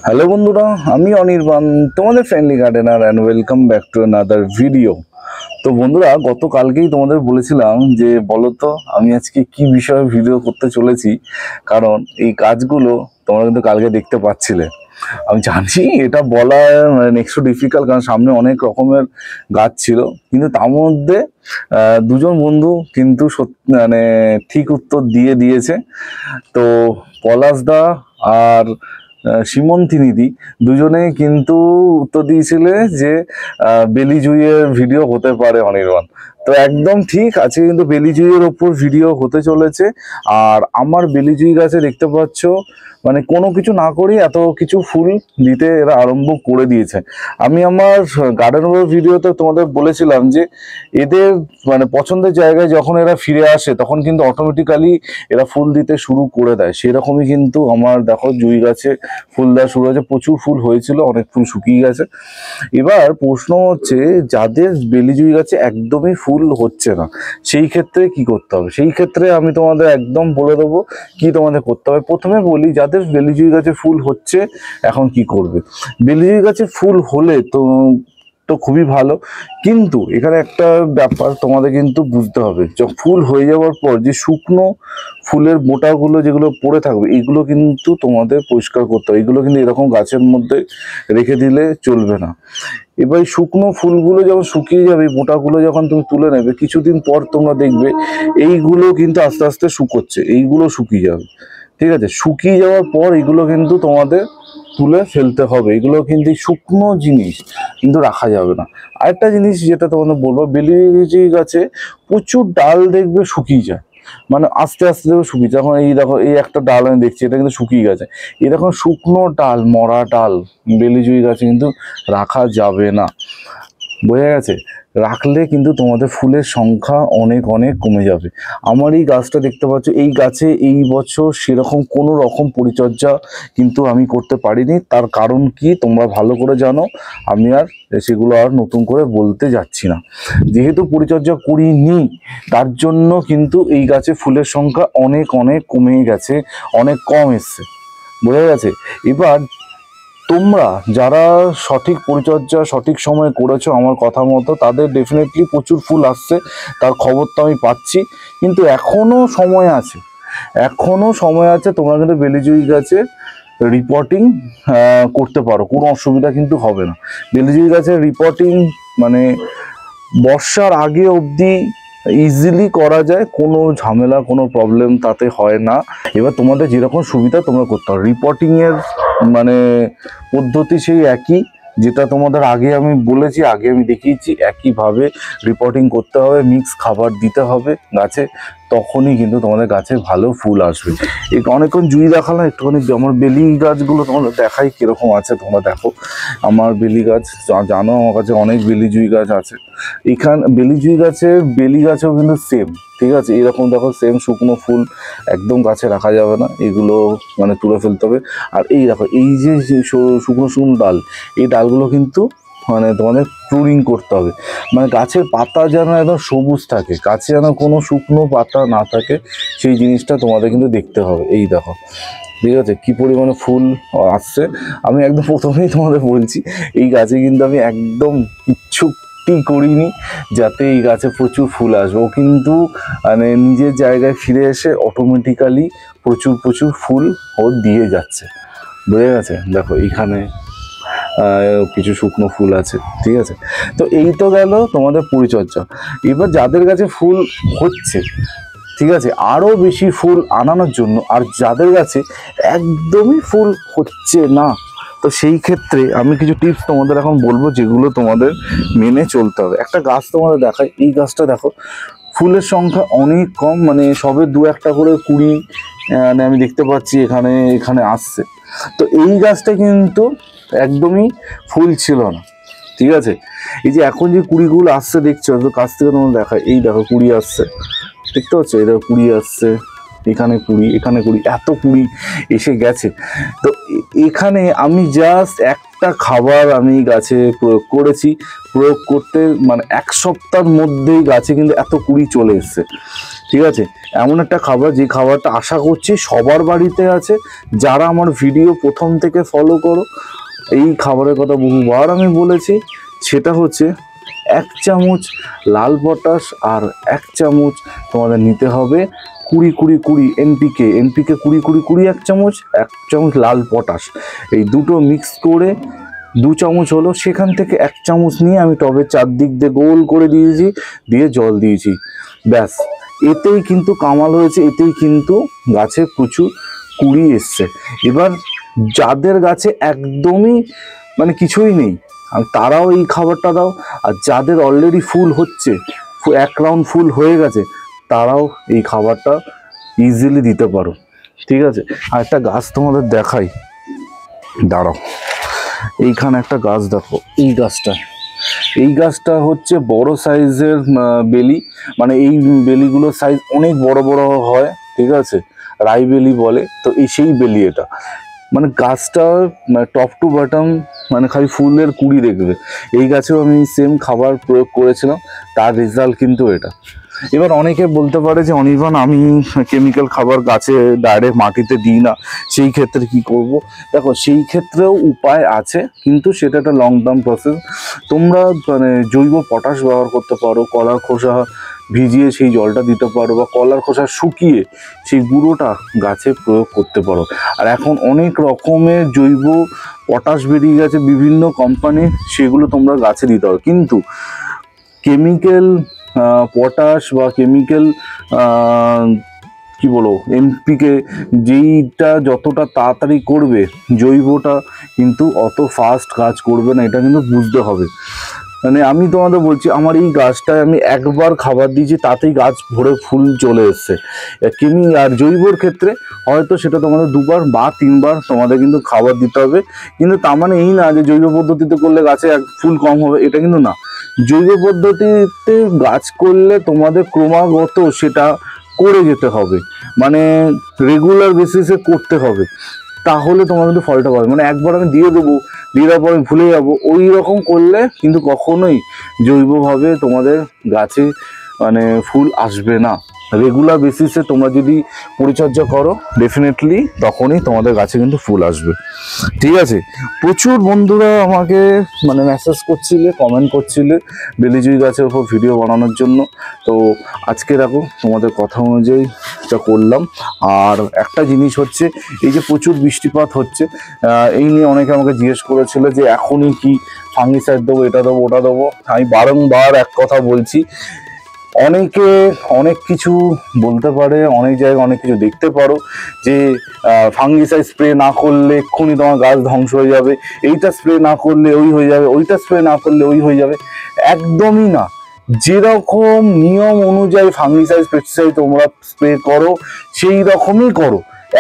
Hello বন্ধুরা, আমি অনির্বাণ, তোমাদের friendly gardener and welcome back to another video. তো বন্ধুরা, গতকালকেই তোমাদের বলেছিলাম যে বলো তো আমি আজকে কি বিষয়ে ভিডিও করতে চলেছি, কারণ এই কাজগুলো তোমরা কিন্তু কালকে দেখতে পাচ্ছিলে। আমি জানি এটা বলা মানে নেক্সট ডিফিকাল্ট, কারণ সামনে অনেক রকমের গাছ ছিল, কিন্তু তার মধ্যে দুজন বন্ধু কিন্তু মানে ঠিক উত্তর দিয়েছে। তো পলাশদা আর সীমন্তিনিদি দুজনে কিন্তু উত্তর দিয়েছিলে যে বেলি জুইয়ের ভিডিও হতে পারে অনির্বাণ। তো একদম ঠিক আছে, কিন্তু বেলি জুইয়ের ওপর ভিডিও হতে চলেছে। আর আমার বেলি জুই গাছে দেখতে পাচ্ছ মানে কোনো কিছু না করেই এত কিছু ফুল দিতে এরা আরম্ভ করে দিয়েছে। আমি আমার গার্ডেন ভিডিওতে তোমাদের বলেছিলাম যে এদের মানে পছন্দের জায়গায় যখন এরা ফিরে আসে তখন কিন্তু অটোমেটিক্যালি এরা ফুল দিতে শুরু করে দেয়। সেরকমই কিন্তু আমার দেখো জুই গাছে ফুল দেওয়া শুরু হয়েছে, প্রচুর ফুল হয়েছিল, অনেক ফুল শুকিয়ে গেছে। এবার প্রশ্ন হচ্ছে যাদের বেলি জুই গাছে একদমই ফুল হচ্ছে না সেই ক্ষেত্রে কি করতে হবে। সেই ক্ষেত্রে আমি তোমাদের একদম বলে দেবো কি তোমাদের করতে হবে। প্রথমে বলি, যাদের বেলি জুই গাছে ফুল হচ্ছে এখন কি করবে। বেলি জুই গাছে ফুল হলে তো তো খুবই ভালো, কিন্তু এখানে একটা ব্যাপার তোমাদের কিন্তু বুঝতে হবে, যখন ফুল হয়ে যাওয়ার পর যে শুকনো ফুলের মোটাগুলো যেগুলো পড়ে থাকবে এগুলো কিন্তু তোমাদের পরিষ্কার করতে হবে। এগুলো কিন্তু এরকম গাছের মধ্যে রেখে দিলে চলবে না। এবার শুকনো ফুলগুলো যখন শুকিয়ে যাবে, মোটাগুলো যখন তুমি তুলে নেবে, কিছুদিন পর তোমরা দেখবে এইগুলো কিন্তু আস্তে আস্তে শুকোচ্ছে, এইগুলো শুকিয়ে যাবে। ঠিক আছে, শুকিয়ে যাওয়ার পর এগুলো কিন্তু তোমাদের তুলে ফেলতে হবে। এগুলো কিন্তু শুকনো জিনিস কিন্তু রাখা যাবে না। আরেকটা জিনিস যেটা তোমাদের বলবো, বেলি গাছে প্রচুর ডাল দেখবে শুকিয়ে যায়, মানে আস্তে আস্তে দেখবে শুকিয়ে যায়। এখন এই দেখো, এই একটা ডাল আমি দেখছি, এটা কিন্তু শুকিয়ে গেছে। এরকম শুকনো ডাল, মরা ডাল বেলি জুই গাছে কিন্তু রাখা যাবে না, বোঝা গেছে। রাখলে কিন্তু তোমাদের ফুলের সংখ্যা অনেক অনেক কমে যাবে। আমার এই গাছটা দেখতে পাচ্ছ, এই গাছে এই বছর সেরকম কোনো রকম পরিচর্যা কিন্তু আমি করতে পারিনি। তার কারণ কি তোমরা ভালো করে জানো, আমি আর সেগুলো আর নতুন করে বলতে যাচ্ছি না। যেহেতু পরিচর্যা করিনি তার জন্য কিন্তু এই গাছে ফুলের সংখ্যা অনেক অনেক কমে গেছে, অনেক কম এসছে, বোঝা গেছে। এবার তোমরা যারা সঠিক পরিচর্যা সঠিক সময় করেছো আমার কথা মতো, তাদের ডেফিনেটলি প্রচুর ফুল আসছে, তার খবর তো আমি পাচ্ছি। কিন্তু এখনো সময় আছে, এখনো সময় আছে, তোমরা কিন্তু বেলি জুই গাছে রিপোর্টিং করতে পারো, কোনো অসুবিধা কিন্তু হবে না। বেলি জুই গাছের রিপোর্টিং মানে বর্ষার আগে অবধি ইজিলি করা যায়, কোনো ঝামেলা কোনো প্রবলেম তাতে হয় না। এবার তোমাদের যেরকম সুবিধা তোমরা করতে পারো। রিপোর্টিংয়ের মানে পদ্ধতি সেই একই, যেটা তোমাদের আগে আমি বলেছি, আগে আমি দেখিয়েছি, একইভাবে রিপোর্টিং করতে হবে, মিক্স খাবার দিতে হবে গাছে, তখনই কিন্তু তোমাদের গাছে ভালো ফুল আসবে। এই অনেকক্ষণ জুই দেখালাম, একটুখানি আমার বেলি গাছগুলো তোমাদের দেখাই কীরকম আছে। তোমরা দেখো আমার বেলি গাছ, জানো আমার কাছে অনেক বেলি জুই গাছ আছে। এখানে বেলি জুই গাছের বেলি গাছেও কিন্তু সেম, ঠিক আছে, এরকম দেখো সেম শুকনো ফুল একদম গাছে রাখা যাবে না, এগুলো মানে তুলে ফেলতে হবে। আর এই দেখো এই যে শুকনো শুকনো ডাল, এই ডালগুলো কিন্তু মানে তোমাদের প্রুনিং করতে হবে, মানে গাছের পাতা যেন একদম সবুজ থাকে, গাছে যেন কোনো শুকনো পাতা না থাকে, সেই জিনিসটা তোমাদের কিন্তু দেখতে হবে। এই দেখো, ঠিক আছে, কি পরিমাণে ফুল আসছে। আমি একদম প্রথমেই তোমাদের বলছি, এই গাছে কিন্তু আমি একদম কিচ্ছু করিনি যাতে এই গাছে প্রচুর ফুল আসবে। ও কিন্তু মানে নিজের জায়গায় ফিরে এসে অটোমেটিক্যালি প্রচুর প্রচুর ফুল ও দিয়ে যাচ্ছে, বোঝা গেছে। দেখো এইখানে কিছু শুকনো ফুল আছে, ঠিক আছে। তো এই তো গেল তোমাদের পরিচর্যা। এবার যাদের কাছে ফুল হচ্ছে, ঠিক আছে, আরও বেশি ফুল আনানোর জন্য, আর যাদের কাছে একদমই ফুল হচ্ছে না, তো সেই ক্ষেত্রে আমি কিছু টিপস তোমাদের এখন বলবো, যেগুলো তোমাদের মেনে চলতে হবে। একটা গাছ তোমাদের দেখাই, এই গাছটা দেখো ফুলের সংখ্যা অনেক কম, মানে সবে দু একটা করে কুড়ি মানে আমি দেখতে পাচ্ছি এখানে এখানে আসছে। তো এই গাছটা কিন্তু একদমই ফুল ছিল না, ঠিক আছে। এই যে এখন যে কুড়িগুলো আসছে দেখছো, তো কাছ থেকে তোমার দেখায়, এই দেখো কুড়ি আসছে, দেখতে পাচ্ছ, এই দেখো কুড়ি আসছে, এখানে কুড়ি, এখানে কুড়ি, এত কুড়ি এসে গেছে। তো এখানে আমি জাস্ট একটা খাবার আমি গাছে প্রয়োগ করেছি, প্রয়োগ করতে মানে এক সপ্তাহের মধ্যেই গাছে কিন্তু এত কুড়ি চলে এসছে, ঠিক আছে, এমন একটা খাবার যে খাবারটা আশা করছি সবার বাড়িতে আছে। যারা আমার ভিডিও প্রথম থেকে ফলো করো, এই খাবারের কথা বহুবার আমি বলেছি। সেটা হচ্ছে 1 চামচ লাল পটাশ আর 1 চামচ তোমাদের নিতে হবে 20-20-20 এনপিকে। 20-20-20 1 চামচ, 1 চামচ লাল পটাশ, এই দুটো মিক্স করে 2 চামচ হলো। সেখান থেকে 1 চামচ নিয়ে আমি টবের চারদিক দিয়ে গোল করে দিয়েছি, দিয়ে জল দিয়েছি। ব্যাস, এতেই কিন্তু কামাল হয়েছে, এতেই কিন্তু গাছে প্রচুর কুড়ি এসছে। এবার যাদের গাছে একদমই মানে কিছুই নেই, আর তারাও এই খাবারটা দাও। আর যাদের অলরেডি ফুল হচ্ছে, 1 রাউন্ড ফুল হয়ে গেছে, তারাও এই খাবারটা ইজিলি দিতে পারো। ঠিক আছে, আর একটা গাছ তোমাদের দেখাই, দাঁড়াও। এইখানে একটা গাছ দেখো, এই গাছটা হচ্ছে বড় সাইজের বেলি, মানে এই বেলিগুলোর সাইজ অনেক বড় বড় হয়। ঠিক আছে, রাই বেলি বলে। তো সেই বেলি এটা, মানে গাছটা টপ টু বটম মানে খালি ফুলের কুড়ি দেখবে। এই গাছেও আমি সেম খাবার প্রয়োগ করেছিলাম, তার রেজাল্ট কিন্তু এটা। এবার অনেকে বলতে পারে যে অনির্বাণ, আমি কেমিক্যাল খাবার গাছে ডাইরেক্ট মাটিতে দিই না, সেই ক্ষেত্রে কি করব? দেখো, সেই ক্ষেত্রেও উপায় আছে, কিন্তু সেটা একটা লং টার্ম প্রসেস। তোমরা মানে জৈব পটাশ ব্যবহার করতে পারো, কলার খোসা ভিজিয়ে সেই জলটা দিতে পারো, বা কলার খোসা শুকিয়ে সেই গুঁড়োটা গাছে প্রয়োগ করতে পারো। আর এখন অনেক রকমের জৈব পটাশ বেরিয়ে গেছে বিভিন্ন কোম্পানির, সেগুলো তোমরা গাছে দিতে পারো। কিন্তু কেমিক্যাল পটাশ বা কেমিক্যাল কি বলো এনপিকে, যেইটা যতটা তাড়াতাড়ি করবে, জৈবটা কিন্তু অত ফাস্ট কাজ করবে না, এটা কিন্তু বুঝতে হবে। মানে আমি তোমাদের বলছি, আমার এই গাছটায় আমি একবার খাবার দিয়েছি, তাতেই গাছ ভরে ফুল চলে এসছে। আর জৈবর ক্ষেত্রে হয়তো সেটা তোমাদের 2বার বা 3বার তোমাদের কিন্তু খাবার দিতে হবে। কিন্তু তার মানে এই না যে জৈব পদ্ধতিতে করলে গাছে ফুল কম হবে, এটা কিন্তু না। জৈব পদ্ধতিতে গাছ করলে তোমাদের ক্রমাগত সেটা করে যেতে হবে, মানে রেগুলার বেসিসে করতে হবে, তাহলে তোমার কিন্তু ফলটা পাবে। মানে একবার আমি দিয়ে দেবো, দিয়ে দেওয়ার পর আমি ভুলে যাবো, ওই রকম করলে কিন্তু কখনোই জৈবভাবে তোমাদের গাছে মানে ফুল আসবে না। রেগুলার বেসিসে তোমরা যদি পরিচর্যা করো, ডেফিনেটলি তখনই তোমাদের গাছে কিন্তু ফুল আসবে। ঠিক আছে, প্রচুর বন্ধুরা আমাকে মানে মেসেজ করছিলে, কমেন্ট করছিলে বেলিজুই গাছের ওপর ভিডিও বানানোর জন্য। তো আজকে দেখো তোমাদের কথা অনুযায়ী এটা করলাম। আর একটা জিনিস হচ্ছে, এই যে প্রচুর বৃষ্টিপাত হচ্ছে, এই নিয়ে অনেকে আমাকে জিজ্ঞেস করেছিল যে এখনই কি ফাঙ্গিসাইড দেবো, এটা দেবো, ওটা দেবো। আমি বারংবার এক কথা বলছি, অনেকে অনেক কিছু বলতে পারে, অনেক জায়গায় অনেক কিছু দেখতে পারো যে ফাঙ্গিসাইড স্প্রে না করলে এক্ষুনি তোমার গাছ ধ্বংস হয়ে যাবে, এইটা স্প্রে না করলে ওই হয়ে যাবে, ওইটা স্প্রে না করলে ওই হয়ে যাবে। একদমই না। যেরকম নিয়ম অনুযায়ী ফাঙ্গিসাইড পেস্টিসাইড তোমরা স্প্রে করো, সেই রকমই করো।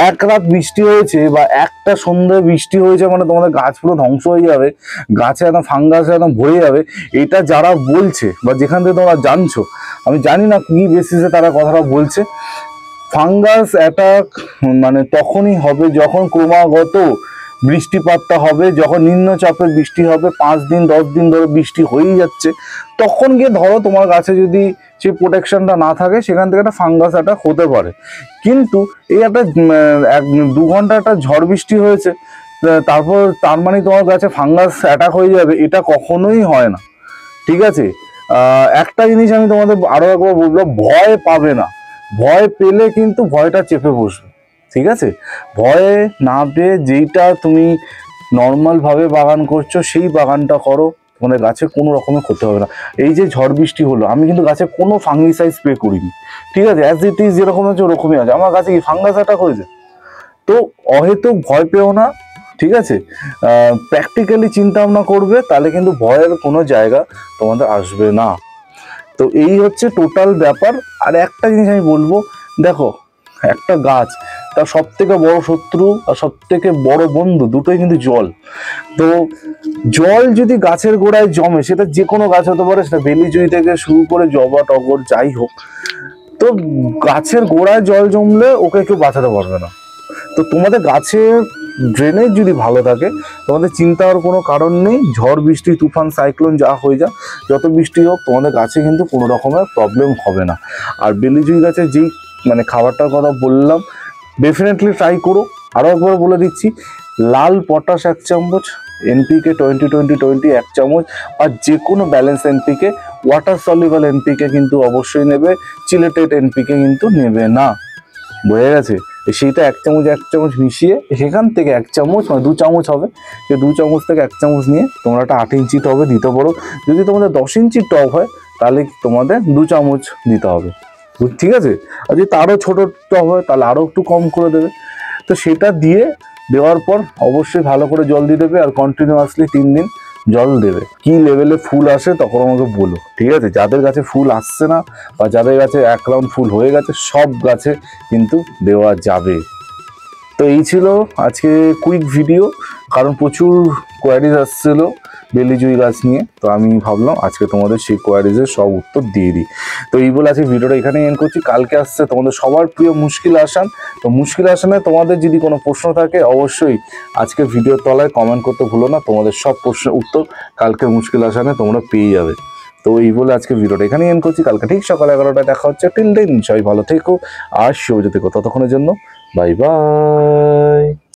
1 রাত বৃষ্টি হয়েছে বা একটা সন্ধ্যায় বৃষ্টি হয়েছে মানে তোমাদের গাছ পুরো ধ্বংস হয়ে যাবে, গাছে একদম ফাঙ্গাসে একদম ভরে যাবে, এটা যারা বলছে বা যেখান থেকে তোমরা জানছো, আমি জানি না কি বেসিসে তারা কথাটা বলছে। ফাঙ্গাস অ্যাটাক মানে তখনই হবে যখন ক্রমাগত বৃষ্টিপাতটা হবে, যখন নিম্নচাপের বৃষ্টি হবে, 5 দিন 10 দিন ধরে বৃষ্টি হয়েই যাচ্ছে, তখন গিয়ে ধরো তোমার গাছে যদি সেই প্রোটেকশনটা না থাকে, সেখান থেকে একটা ফাঙ্গাস অ্যাটাক হতে পারে। কিন্তু এই একটা 1-2 ঘন্টা একটা ঝড় বৃষ্টি হয়েছে, তারপর তার মানে তোমার গাছে ফাঙ্গাস অ্যাটাক হয়ে যাবে, এটা কখনোই হয় না। ঠিক আছে, একটা জিনিস আমি তোমাদের আরো একবার বলবো, ভয় পাবে না। ভয় পেলে কিন্তু ভয়টা চেপে বসবে। ঠিক আছে, ভয়ে না পেয়ে যেইটা তুমি নর্মাল ভাবে বাগান করছো, সেই বাগানটা করো, তোমাদের গাছে কোনো রকমের ক্ষতি হবে না। এই যে ঝড় বৃষ্টি হলো, আমি কিন্তু গাছে কোনো ফাঙ্গিসাইড স্প্রে করিনি। ঠিক আছে, অ্যাজ ইট ইজ যেরকম আছে ওরকমই আছে। আমার গাছে কি ফাঙ্গাস অ্যাটাক হয়েছে? তো অহেতুক ভয় পেও না। ঠিক আছে, প্র্যাকটিক্যালি চিন্তা ভাবনা করবে, তাহলে কিন্তু ভয়ের কোনো জায়গা তোমাদের আসবে না। তো এই হচ্ছে টোটাল ব্যাপার। আর একটা জিনিস আমি বলবো, দেখো, একটা গাছ তার সব থেকে বড় শত্রু আর সব থেকে বড় বন্ধু দুটোই কিন্তু জল। তো জল যদি গাছের গোড়ায় জমে, সেটা যে কোনো গাছ হতে পারে, সেটা বেলিজুই থেকে শুরু করে জবা, টগর, যাই হোক, তো গাছের গোড়ায় জল জমলে ওকে কেউ বাঁচাতে পারবে না। তো তোমাদের গাছের ড্রেনেজ যদি ভালো থাকে তোমাদের চিন্তা হওয়ার কোনো কারণ নেই। ঝড় বৃষ্টি তুফান সাইক্লোন যা হয়ে যা, যত বৃষ্টি হোক তোমাদের গাছে কিন্তু কোনো রকমের প্রবলেম হবে না। আর বেলি জুঁই গাছে যেই মানে খাবারটার কথা বললাম ডেফিনেটলি ট্রাই করো। আরও একবার বলে দিচ্ছি, লাল পটাশ 1 চামচ, এনপিকে 20-20-20 1 চামচ, আর যে কোনো balance NPK, water soluble NPK কিন্তু অবশ্যই নেবে, চিলেটেড এনপিকে কিন্তু নেবে না। বোঝা গেছে? সেইটা 1 চামচ মিশিয়ে সেখান থেকে 1 চামচ মানে 2 চামচ হবে, সে 2 চামচ থেকে 1 চামচ নিয়ে তোমরা একটা 8 ইঞ্চি টবে দিতে পারো। যদি তোমাদের 10 ইঞ্চির টব হয় তাহলে তোমাদের 2 চামচ দিতে হবে, ঠিক আছে? আর যদি তারও ছোটো টব হয় তাহলে আরও একটু কম করে দেবে। তো সেটা দিয়ে দেওয়ার পর অবশ্যই ভালো করে জল দিয়ে দেবে, আর কন্টিনিউয়াসলি 3 দিন জল দেবে। কি লেভেলে ফুল আসে তখন আমাকে বলো, ঠিক আছে? যাদের গাছে ফুল আসছে না বা যাদের গাছে 1 রাউন্ড ফুল হয়ে গেছে, সব গাছে কিন্তু দেওয়া যাবে। তো এই ছিল আজকে কুইক ভিডিও, কারণ প্রচুর কোয়ারিজ আসছিল বেলি জুঁই গাছ নিয়ে। তো আমি ভাবলাম আজকে তোমাদের সেই কোয়ারিজের সব উত্তর দিয়ে দিই। তো এই বলে আজকে ভিডিওটা এখানেই এন্ড করছি। কালকে আসছে তোমাদের সবার প্রিয় মুশকিল আসান। তো মুশকিল আসানে তোমাদের যদি কোনো প্রশ্ন থাকে অবশ্যই আজকে ভিডিওর তলায় কমেন্ট করতে ভুলো না, তোমাদের সব প্রশ্নের উত্তর কালকে মুশকিল আসানে তোমরা পেয়ে যাবে। তো এই বলে আজকে ভিডিওটা এখানেই এন্ড করছি। কালকে ঠিক সকাল 11টায় দেখা হচ্ছে। টিল দেন সবাই ভালো থেকো আর সুস্থ থেকো। ততক্ষণের জন্য বাই বাই।